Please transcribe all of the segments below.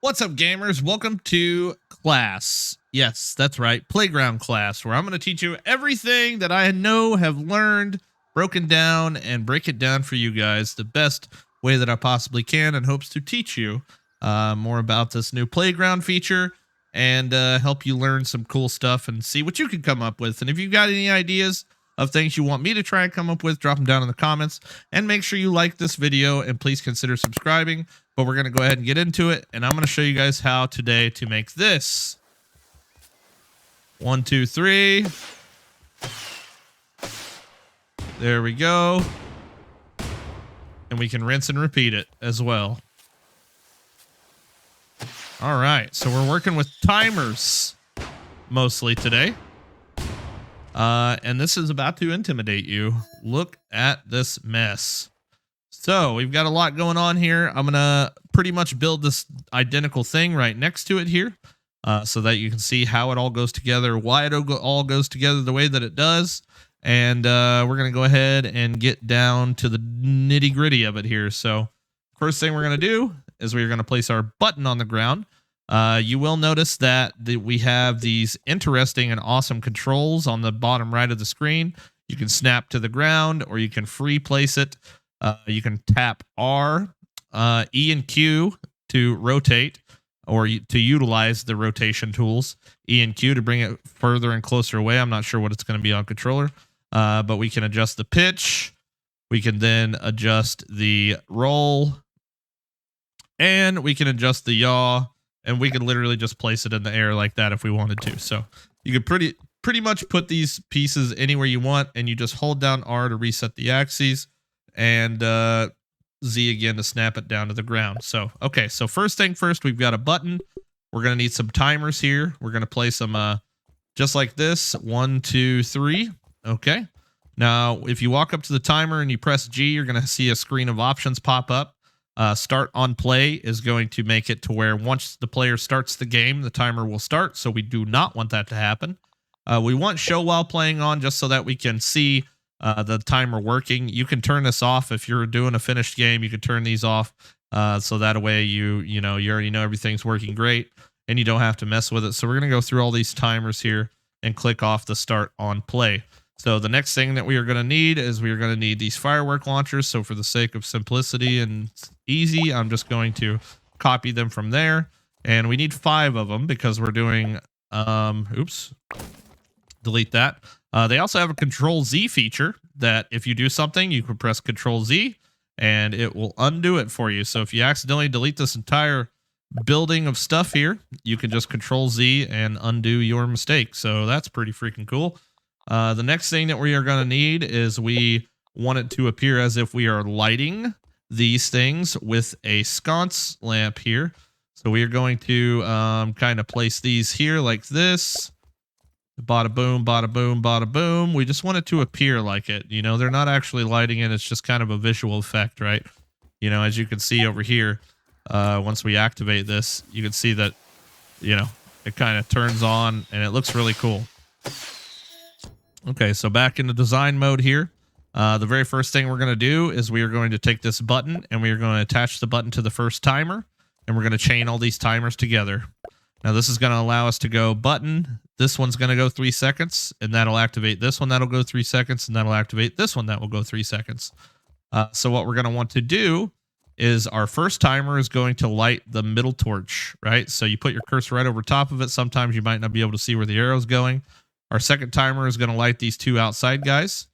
What's up, gamers? Welcome to class. Yes, that's right, playground class, where I'm going to teach you everything that I know, have learned, broken down, and break it down for you guys the best way that I possibly can, and hopes to teach you more about this new playground feature and help you learn some cool stuff and see what you can come up with. And if you've got any ideas of things you want me to try and come up with, drop them down in the comments, and make sure you like this video and please consider subscribing. But we're going to go ahead and get into it, and I'm going to show you guys how today to make this. 1, 2, 3. There we go. And we can rinse and repeat it as well. All right, so we're working with timers mostly today. And this is about to intimidate you. Look at this mess. So we've got a lot going on here. I'm going to pretty much build this identical thing right next to it here so that you can see how it all goes together, why it all goes together the way that it does. And we're going to go ahead and get down to the nitty gritty of it here. So first thing we're going to do is we're going to place our button on the ground. You will notice that we have these interesting and awesome controls on the bottom right of the screen. You can snap to the ground, or you can free place it. You can tap R, E and Q to rotate, or to utilize the rotation tools. E and Q to bring it further and closer away. I'm not sure what it's going to be on controller, but we can adjust the pitch. We can then adjust the roll, and we can adjust the yaw, and we can literally just place it in the air like that if we wanted to. So you could pretty much put these pieces anywhere you want, and you just hold down R to reset the axes, and Z again to snap it down to the ground. So, okay, so first thing first, we've got a button. We're going to need some timers here. We're going to place them just like this. 1, 2, 3. Okay. Now, if you walk up to the timer and you press G, you're going to see a screen of options pop up. Start on play is going to make it to where once the player starts the game, the timer will start. So we do not want that to happen. We want show while playing on just so that we can see the timer working. You can turn this off if you're doing a finished game. You can turn these off so that way you already know everything's working great and you don't have to mess with it. So we're going to go through all these timers here and click off the start on play. So the next thing that we are going to need is we are going to need these firework launchers. So for the sake of simplicity and easy, I'm just going to copy them from there. And we need 5 of them because we're doing, oops, delete that. They also have a Control Z feature that if you do something, you can press Control Z and it will undo it for you. So if you accidentally delete this entire building of stuff here, you can just Control Z and undo your mistake. So that's pretty freaking cool. The next thing that we are going to need is we want it to appear as if we are lighting these things with a sconce lamp here. So we are going to kind of place these here like this. Bada boom, bada boom, bada boom. We just want it to appear like it. You know, they're not actually lighting it. It's just kind of a visual effect, right? You know, as you can see over here, once we activate this, you can see that, you know, it kind of turns on and it looks really cool. Okay, so back into design mode here. The very first thing we're going to do is we are going to take this button and we are going to attach the button to the first timer, and we're going to chain all these timers together. Now this is going to allow us to go button. This one's going to go 3 seconds, and that'll activate this one. That'll go 3 seconds, and that'll activate this one. That will go 3 seconds. So what we're going to want to do is our first timer is going to light the middle torch, right? So you put your cursor right over top of it. Sometimes you might not be able to see where the arrow's going. Our second timer is going to light these 2 outside guys.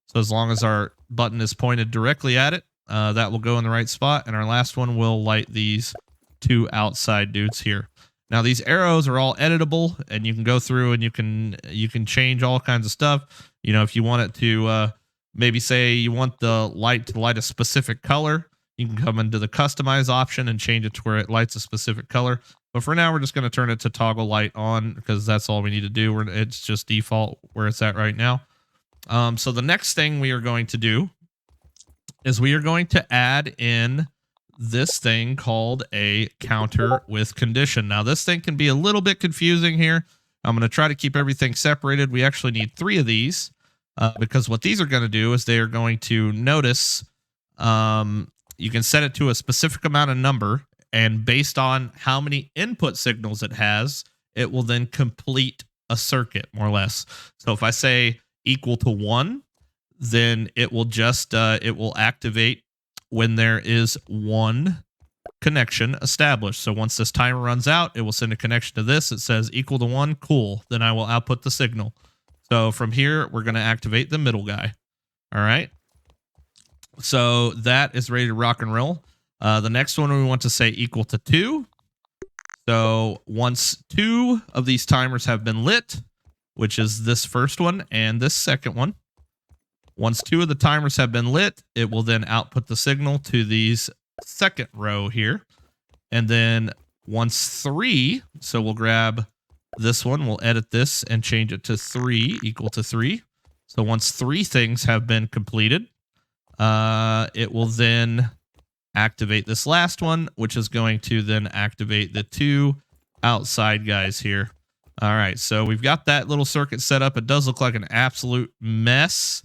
So as long as our button is pointed directly at it, that will go in the right spot. And our last one will light these 2 outside dudes here. Now these arrows are all editable, and you can go through and you can change all kinds of stuff. You know, if you want it to maybe say you want the light to light a specific color, you can come into the customize option and change it to where it lights a specific color. But for now, we're just going to turn it to toggle light on because that's all we need to do. It's just default where it's at right now. So the next thing we are going to do is we are going to add in this thing called a counter with condition. Now this thing can be a little bit confusing here. I'm going to try to keep everything separated. We actually need 3 of these because what these are going to do is they are going to notice you can set it to a specific amount of number and based on how many input signals it has, it will then complete a circuit, more or less. So if I say equal to 1, then it will just it will activate when there is 1 connection established. So once this timer runs out, it will send a connection to this. It says equal to 1, cool. Then I will output the signal. So from here, we're going to activate the middle guy. All right. So that is ready to rock and roll. The next one we want to say equal to 2. So once 2 of these timers have been lit, which is this first one and this second one, once 2 of the timers have been lit, it will then output the signal to these second row here. And then once 3, so we'll grab this one, we'll edit this and change it to 3 equal to 3. So once 3 things have been completed, it will then activate this last one, which is going to then activate the 2 outside guys here. All right, so we've got that little circuit set up. It does look like an absolute mess,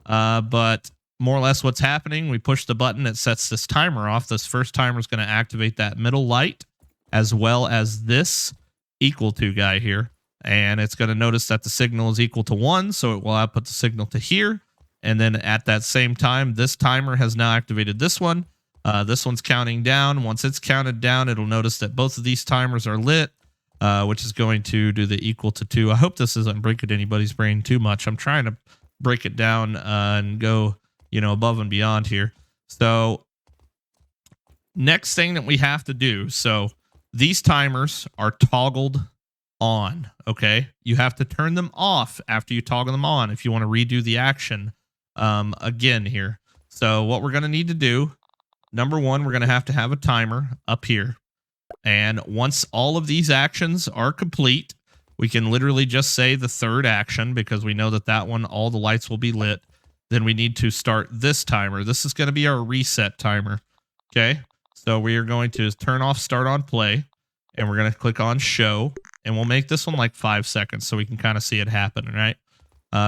but more or less what's happening, we push the button, it sets this timer off. This first timer is going to activate that middle light as well as this equal to guy here. And it's going to notice that the signal is equal to 1, so it will output the signal to here. And then at that same time, this timer has now activated this one. This one's counting down. Once it's counted down, it'll notice that both of these timers are lit, which is going to do the equal to 2. I hope this isn't breaking anybody's brain too much. I'm trying to break it down and go, above and beyond here. So next thing that we have to do, so these timers are toggled on, okay? You have to turn them off after you toggle them on if you want to redo the action again here. So what we're going to need to do, number one, we're going to have a timer up here. And once all of these actions are complete, we can literally just say the third action because we know that that one, all the lights will be lit. Then we need to start this timer. This is going to be our reset timer. Okay. So we are going to turn off start on play and we're going to click on show and we'll make this one like 5 seconds so we can kind of see it happen. Right.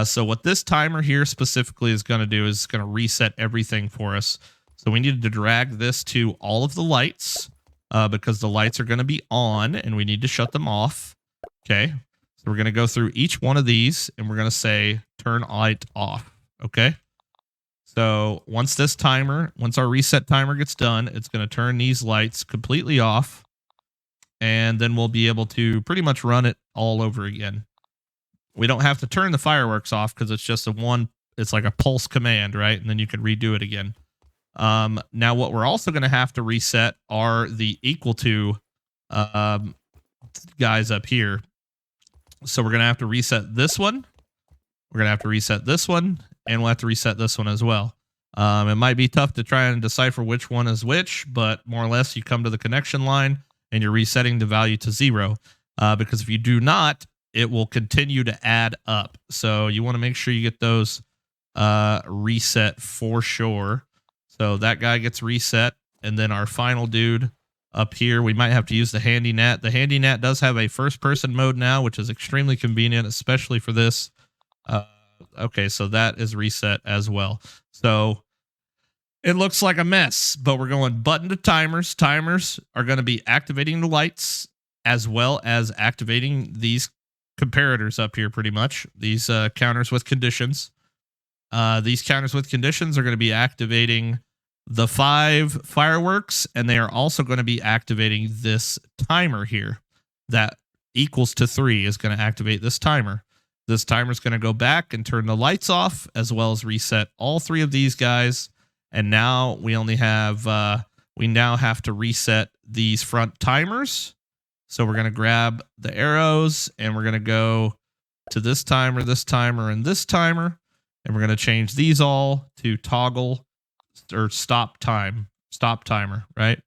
So what this timer here specifically is going to do is going to reset everything for us. So we needed to drag this to all of the lights because the lights are going to be on and we need to shut them off. Okay. So we're going to go through each one of these and we're going to say turn light off. Okay. So once our reset timer gets done, it's going to turn these lights completely off. And then we'll be able to pretty much run it all over again. We don't have to turn the fireworks off because it's just it's like a pulse command, right? And then you can redo it again. Now what we're also going to have to reset are the equal to guys up here. So we're going to have to reset this one. We're going to have to reset this one, and we'll have to reset this one as well. It might be tough to try and decipher which one is which, but more or less you come to the connection line and you're resetting the value to 0. Because if you do not, it will continue to add up. So you want to make sure you get those reset for sure. So that guy gets reset, and then our final dude up here, we might have to use the handy nat. The handy nat does have a first-person mode now, which is extremely convenient, especially for this. Okay, so that is reset as well. So it looks like a mess, but we're going button to timers. Timers are going to be activating the lights as well as activating these comparators up here pretty much. These counters with conditions. These counters with conditions are going to be activating the 5 fireworks, and they are also going to be activating this timer here. That equals to 3 is going to activate this timer. This timer is going to go back and turn the lights off as well as reset all 3 of these guys. And now we only have, we now have to reset these front timers. So we're going to grab the arrows and we're going to go to this timer, and this timer. And we're going to change these all to toggle or stop timer, right?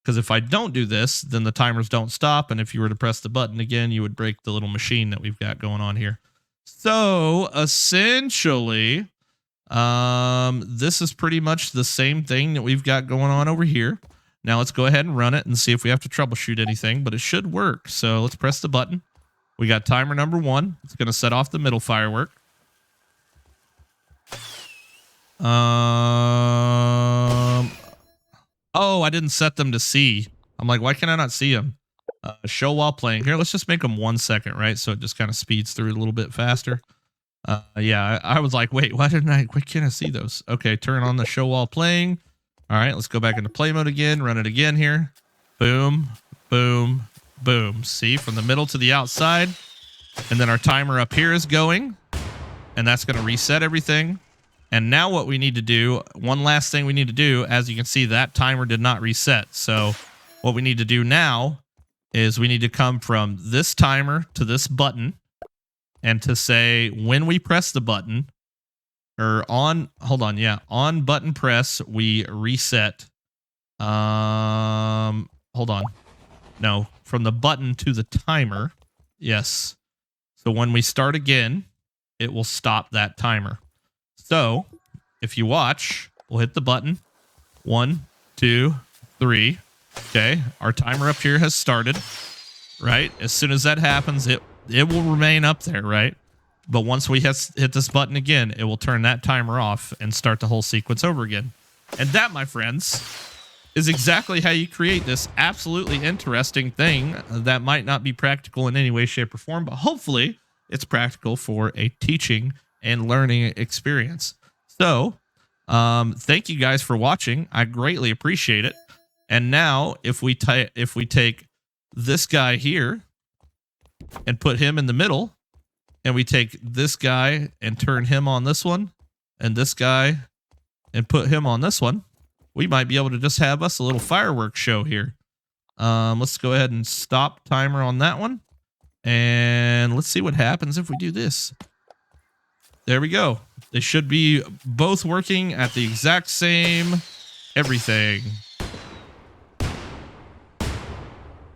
Because if I don't do this, then the timers don't stop. And if you were to press the button again, you would break the little machine that we've got going on here. So essentially, this is pretty much the same thing that we've got going on over here. Now let's go ahead and run it and see if we have to troubleshoot anything, but it should work. So let's press the button. We got timer number 1. It's going to set off the middle firework. Oh, I didn't set them to see. I'm like, why can I not see them? Show while playing. Here, let's just make them 1 second, right? So it just kind of speeds through a little bit faster. Yeah, I was like, wait, why can't I see those? Okay, turn on the show while playing. All right, let's go back into play mode again. Run it again here. Boom, boom, boom. See, from the middle to the outside. And then our timer up here is going. And that's going to reset everything. And now what we need to do, one last thing we need to do, as you can see, that timer did not reset. So what we need to do now is we need to come from this timer to this button and to say when we press the button or on button press, we reset. Hold on. No, from the button to the timer. Yes. So when we start again, it will stop that timer. So if you watch, we'll hit the button. 1, 2, 3. Okay, our timer up here has started, right? As soon as that happens, it will remain up there, right? But once we hit this button again, it will turn that timer off and start the whole sequence over again. And that, my friends, is exactly how you create this absolutely interesting thing that might not be practical in any way, shape, or form, but hopefully it's practical for a teaching and learning experience. So, thank you guys for watching. I greatly appreciate it. And now, if we take this guy here and put him in the middle, and we take this guy and turn him on this one, and this guy and put him on this one, we might be able to just have us a little fireworks show here. Let's go ahead and stop timer on that one. And let's see what happens if we do this. There we go. They should be both working at the exact same everything.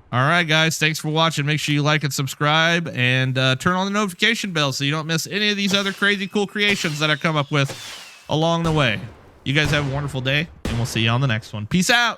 All right, guys. Thanks for watching. Make sure you like and subscribe and turn on the notification bell so you don't miss any of these other crazy cool creations that I come up with along the way. You guys have a wonderful day, and we'll see you on the next one. Peace out.